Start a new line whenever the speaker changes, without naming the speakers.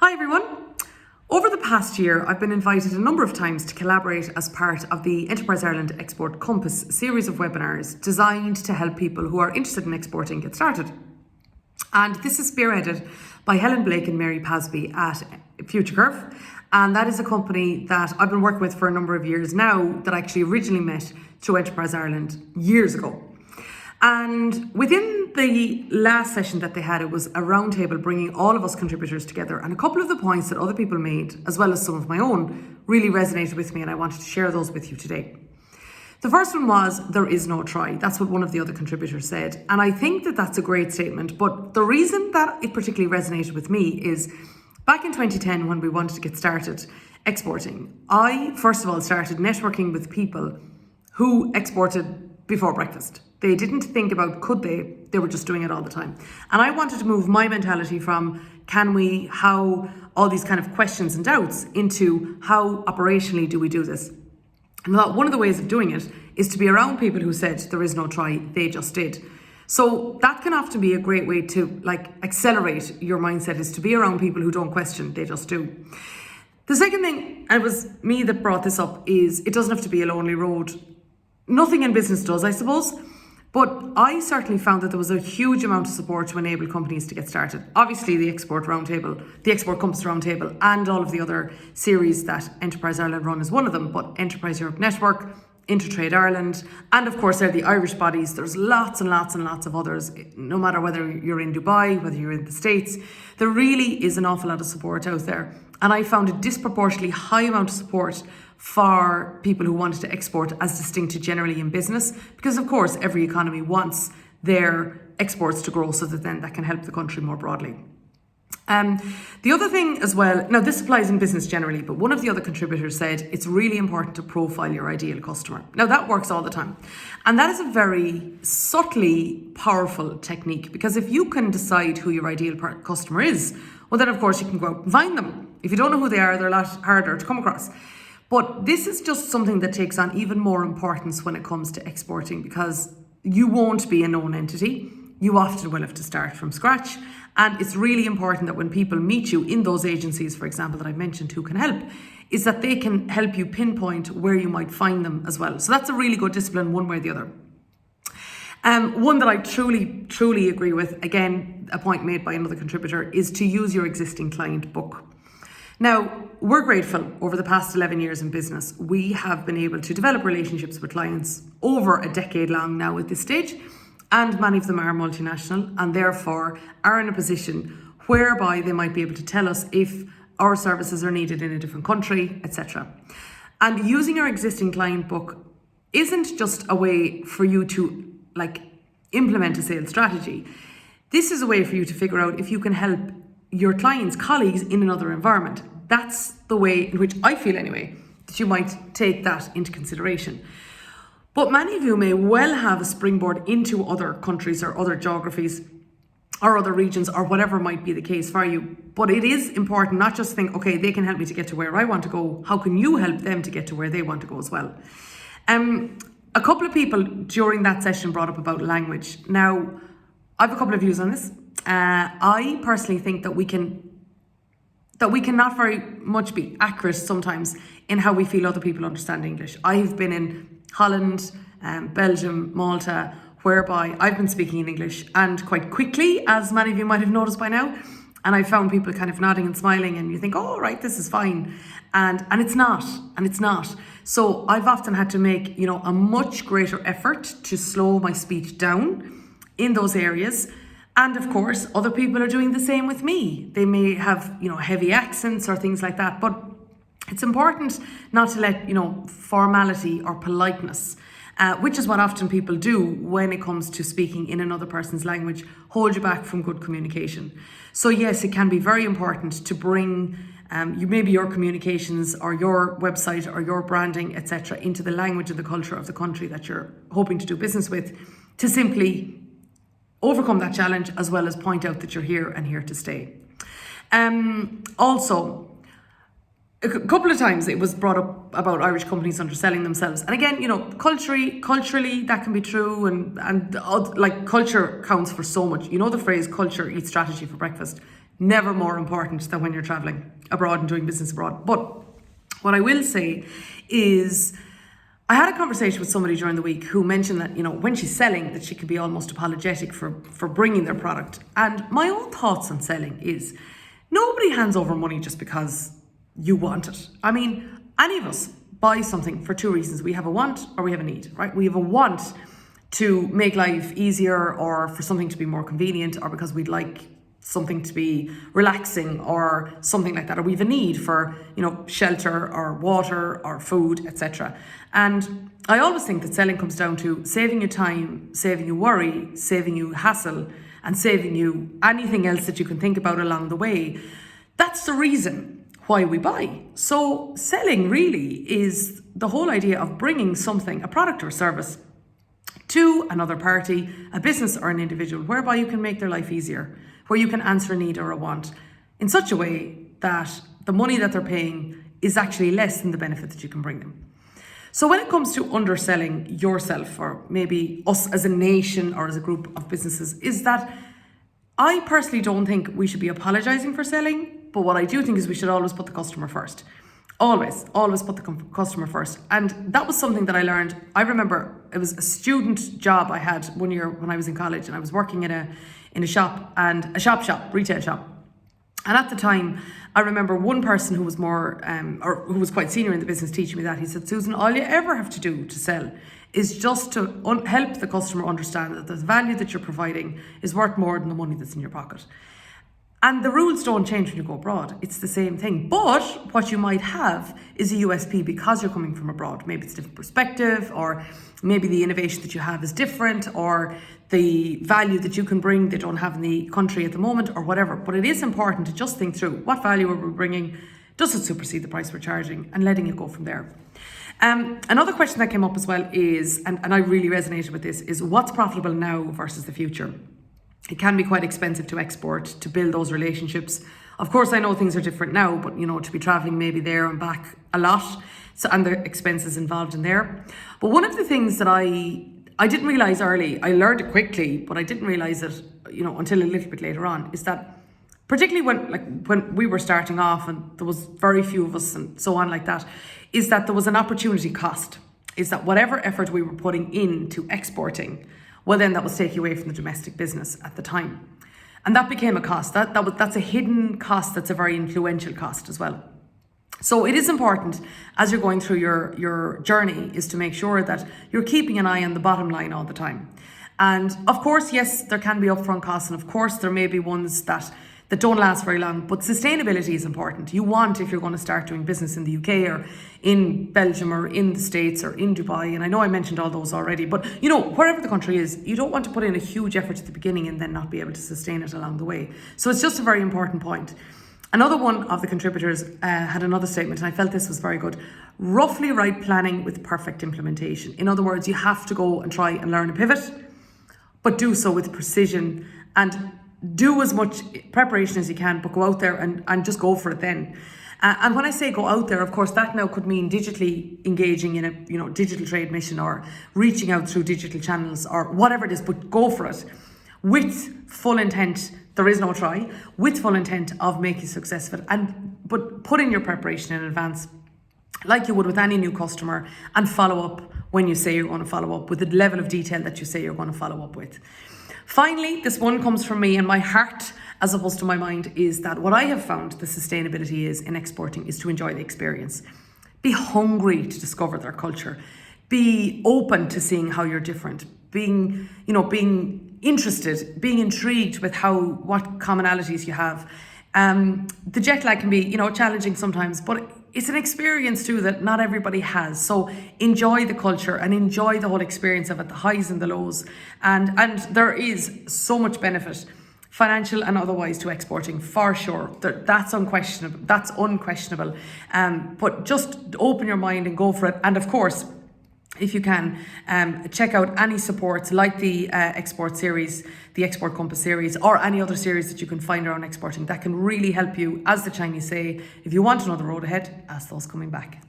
Hi everyone. Over the past year, I've been invited a number of times to collaborate as part of the Enterprise Ireland Export Compass series of webinars designed to help people who are interested in exporting get started. And this is spearheaded by Helen and Mary Pasby at Futurecurve. And that is a company that I've been working with for a number of years now that I actually originally met through Enterprise Ireland years ago. And within the last session that they had, it was a roundtable bringing all of us contributors together. And a couple of the points that other people made, as well as some of my own, really resonated with me, and I wanted to share those with you today. The first one was, there is no try. That's what one of the other contributors said. And I think that that's a great statement. But the reason that it particularly resonated with me is back in 2010, when we wanted to get started exporting, I, first of all, started networking with people who exported before breakfast. They didn't think about could they were just doing it all the time. And I wanted to move my mentality from can we, how, all these kind of questions and doubts into how operationally do we do this. And one of the ways of doing it is to be around people who said there is no try, they just did. So that can often be a great way to accelerate your mindset, is to be around people who don't question, they just do. The second thing, and it was me that brought this up, is it doesn't have to be a lonely road. Nothing in business does, I suppose. But I certainly found that there was a huge amount of support to enable companies to get started. Obviously, the Export Roundtable, the Export Compass Roundtable, and all of the other series that Enterprise Ireland run is one of them, but Enterprise Europe Network, InterTradeIreland, and of course, there are the Irish bodies. There's lots and lots and lots of others, no matter whether you're in Dubai, whether you're in the States. There really is an awful lot of support out there. And I found a disproportionately high amount of support for people who wanted to export as distinct to generally in business, because of course every economy wants their exports to grow so that then that can help the country more broadly. The other thing as well, now this applies in business generally, but one of the other contributors said it's really important to profile your ideal customer. Now that works all the time. And that is a very subtly powerful technique, because if you can decide who your ideal customer is, well then of course you can go out and find them. If you don't know who they are, they're a lot harder to come across. But this is just something that takes on even more importance when it comes to exporting, because you won't be a known entity. You often will have to start from scratch. And it's really important that when people meet you in those agencies, for example, that I mentioned who can help, is that they can help you pinpoint where you might find them as well. So that's a really good discipline one way or the other. One that I truly agree with, again, a point made by another contributor, is to use your existing client book. Now, we're grateful over the past 11 years in business. We have been able to develop relationships with clients over a decade long now at this stage, and many of them are multinational and therefore are in a position whereby they might be able to tell us if our services are needed in a different country, etc. And using our existing client book isn't just a way for you to implement a sales strategy. This is a way for you to figure out if you can help your clients' colleagues in another environment. That's the way in which I feel anyway, that you might take that into consideration. But many of you may well have a springboard into other countries or other geographies or other regions or whatever might be the case for you. But it is important not just to think, okay, they can help me to get to where I want to go. How can you help them to get to where they want to go as well? A couple of people during that session brought up about language. Now, I have a couple of views on this. I personally think that we can not very much be accurate sometimes in how we feel other people understand English. I've been in Holland, Belgium, Malta, whereby I've been speaking in English, and quite quickly, as many of you might have noticed by now, and I found people kind of nodding and smiling, and you think, oh, right, this is fine. And it's not. So I've often had to make, a much greater effort to slow my speech down in those areas. And of course, other people are doing the same with me. They may have, heavy accents or things like that, but it's important not to let, formality or politeness, which is what often people do when it comes to speaking in another person's language, hold you back from good communication. So yes, it can be very important to bring maybe your communications or your website or your branding, etc., into the language and the culture of the country that you're hoping to do business with, to simply overcome that challenge, as well as point out that you're here and here to stay. Also, a couple of times it was brought up about Irish companies underselling themselves. And again, culturally that can be true, and culture counts for so much. The phrase culture eats strategy for breakfast. Never more important than when you're traveling abroad and doing business abroad. But what I will say is, I had a conversation with somebody during the week who mentioned that, when she's selling, that she can be almost apologetic for bringing their product. And my own thoughts on selling is, nobody hands over money just because you want it. I mean, any of us buy something for two reasons. We have a want or we have a need, right? We have a want to make life easier, or for something to be more convenient, or because we'd like something to be relaxing or something like that, or we have a need for, shelter or water or food, etc. And I always think that selling comes down to saving you time, saving you worry, saving you hassle, and saving you anything else that you can think about along the way. That's the reason why we buy. So selling really is the whole idea of bringing something, a product or service, to another party, a business or an individual, whereby you can make their life easier, where you can answer a need or a want in such a way that the money that they're paying is actually less than the benefit that you can bring them. So when it comes to underselling yourself, or maybe us as a nation or as a group of businesses, is that I personally don't think we should be apologizing for selling, but what I do think is we should always put the customer first. Always put the customer first. And that was something that I learned. I remember it was a student job I had one year when I was in college, and I was working in a shop, and retail shop. And at the time, I remember one person who was more, or who was quite senior in the business, teaching me that. He said, Susan, all you ever have to do to sell is just to help the customer understand that the value that you're providing is worth more than the money that's in your pocket. And the rules don't change when you go abroad. It's the same thing. But what you might have is a USP because you're coming from abroad. Maybe it's a different perspective, or maybe the innovation that you have is different, or the value that you can bring they don't have in the country at the moment, or whatever. But it is important to just think through, what value are we bringing? Does it supersede the price we're charging? And letting it go from there. Another question that came up as well is, and I really resonated with this, is what's profitable now versus the future? It can be quite expensive to export, to build those relationships. Of course, I know things are different now, but to be traveling maybe there and back a lot, so, and the expenses involved in there. But one of the things that I didn't realize early, I learned it quickly, but I didn't realize it, until a little bit later on, is that particularly when we were starting off and there was very few of us and so on like that, is that there was an opportunity cost. Is that whatever effort we were putting into exporting, well, then that was taken away from the domestic business at the time. And that became a cost. That's a hidden cost that's a very influential cost as well. So it is important, as you're going through your journey, is to make sure that you're keeping an eye on the bottom line all the time. And of course, yes, there can be upfront costs, and of course there may be ones that don't last very long, but sustainability is important. You want, if you're going to start doing business in the UK or in Belgium or in the States or in Dubai, and I know I mentioned all those already, but wherever the country is, you don't want to put in a huge effort at the beginning and then not be able to sustain it along the way. So it's just a very important point. Another one of the contributors had another statement, and I felt this was very good. Roughly right planning with perfect implementation. In other words, you have to go and try and learn a pivot, but do so with precision and do as much preparation as you can, but go out there and just go for it then. And when I say go out there, of course, that now could mean digitally engaging in a digital trade mission, or reaching out through digital channels, or whatever it is, but go for it with full intent. There is no try, with full intent of making success of it. But put in your preparation in advance, like you would with any new customer, and follow up when you say you're going to follow up with the level of detail that you say you're going to follow up with. Finally, this one comes from me, and my heart as opposed to my mind is that what I have found the sustainability is in exporting is to enjoy the experience. Be hungry to discover their culture. Be open to seeing how you're different. Being interested, being intrigued with what commonalities you have. The jet lag can be, challenging sometimes, but it's an experience too that not everybody has. So enjoy the culture and enjoy the whole experience of it, the highs and the lows. And there is so much benefit, financial and otherwise, to exporting, for sure. That's unquestionable. But just open your mind and go for it. And of course, if you can, check out any supports like the export series, the Export Compass series, or any other series that you can find around exporting that can really help you. As the Chinese say, if you want to know the road ahead, ask those coming back.